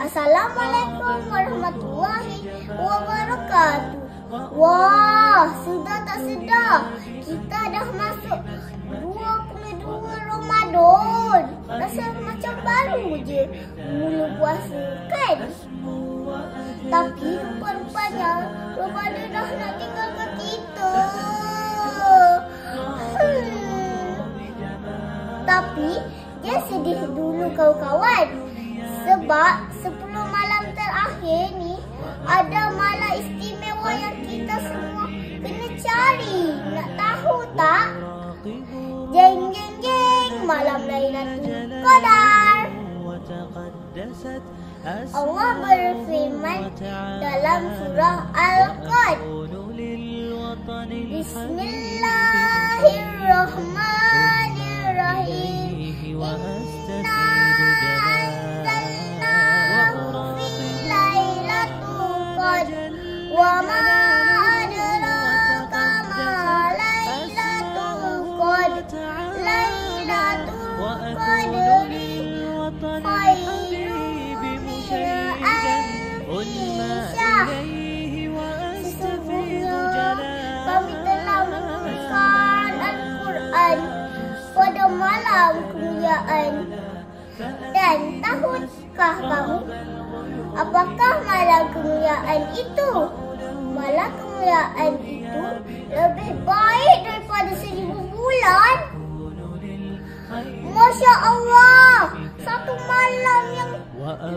Assalamualaikum warahmatullahi wabarakatuh. Wah, sudah tak sedar kita dah masuk 22 Ramadan. Rasa macam baru je mula puasa kan? Tapi rupa-rupanya Ramadan dah nak tinggalkan kita. Tapi jangan sedih dulu kawan-kawan. Sebab 10 malam terakhir ni ada malam istimewa yang kita semua kena cari. Nak tahu tak? Jeng jeng jeng, malam Lailatul Qadar. Allah berfirman dalam surah Al-Qad. Bismillahirrahmanirrahim. Inna anzalnahu fi Lailatul Qadar. Wa ma adraka ma Lailatul Qadar. Lailatul Qadri khairun min alfi syahr. Sesungguhnya kami telah menurunkan Al-Quran pada malam kemuliaan. Dan tahukah kamu apakah malam kemuliaan itu? Malam kemuliaan itu lebih baik daripada 1000 bulan. Masya Allah, satu malam yang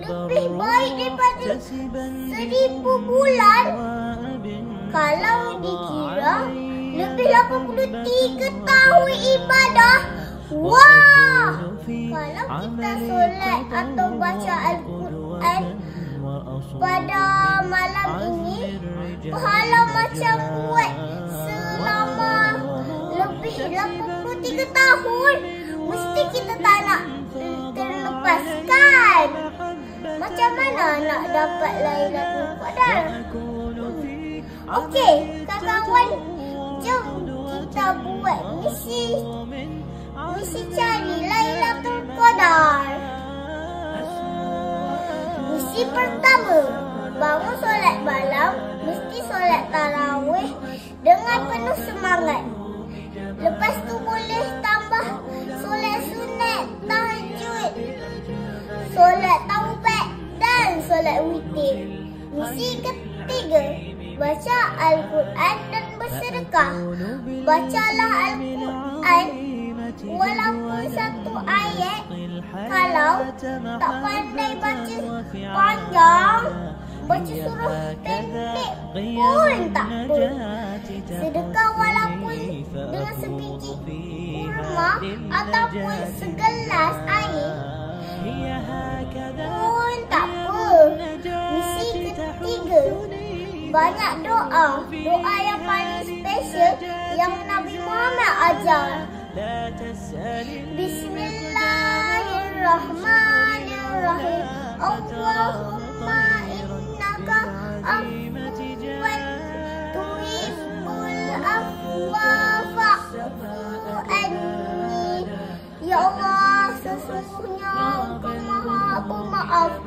lebih baik daripada 1000 bulan. Kalau dikira lebih 83 tahun ibadah. Wah! Kalau kita solat atau baca Al-Quran pada malam ini, pahala macam buat selama lebih 83 tahun. Mesti kita tak nak terlepaskan. Macam mana nak dapat Lailatul Qadar? Okey, kawan-kawan, jom kita buat misi cari Lailatul Qadar. Misi pertama, bangun solat malam, mesti solat tarawih dengan penuh semangat. Lepas tu boleh tambah solat sunat, tahajud, solat taubat dan solat witir. Misi ketiga, baca Al-Quran dan bersedekah. Bacalah Al-Quran walaupun satu ayat. Kalau tak pandai baca panjang, baca surah pendek pun tak apa. Sedekah walaupun dengan sebiji kurma ataupun segelas air pun tak apa. Misi ketiga, banyak doa. Doa yang paling special yang Nabi Muhammad ajar. Bismillahirrahmanirrahim. Allahumma innaka afuwan tuhibbul afwa fa'fu anni. Ya Allah, sesungguhnya Engkau Maha Pemaaf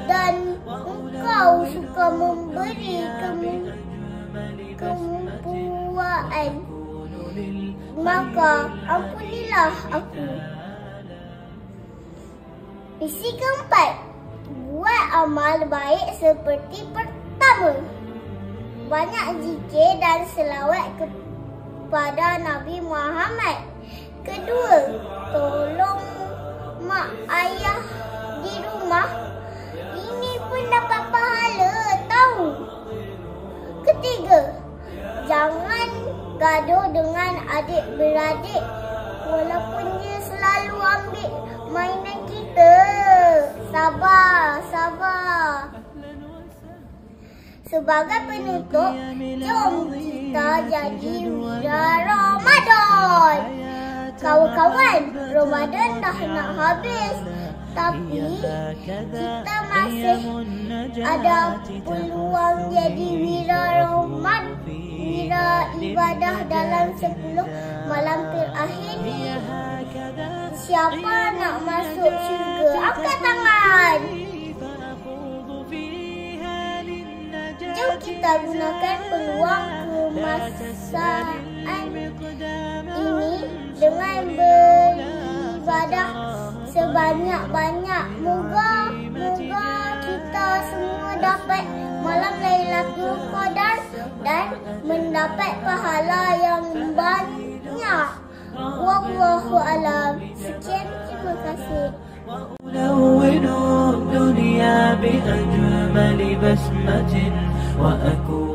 dan Engkau suka memberi kemampuan. Maka ampunilah aku. Misi keempat, buat amal baik seperti pertama, banyak zikir dan selawat kepada Nabi Muhammad. Kedua, tolong mak ayah di rumah. Ini pun dapat pahala tahu. Ketiga, jangan gaduh dengan adik-beradik walaupun dia selalu ambil mainan kita. Sabar. Sebagai penutup, jom kita jadi wira Ramadan. Kawan-kawan, Ramadan dah nak habis. Tapi kita masih ada peluang jadi wira Ramadan, wira ibadah dalam 10 malam terakhir ni. Siapa nak masuk syurga? Angkat tangan. gunakan peluang kemasan ini dengan beribadah sebanyak-banyak. Moga kita semua dapat malam Lailatul Qadar dan mendapat pahala yang banyak. Wallahu alam. Sekian, terima kasih. وألون الدنيا بأجمل بسمة وأكون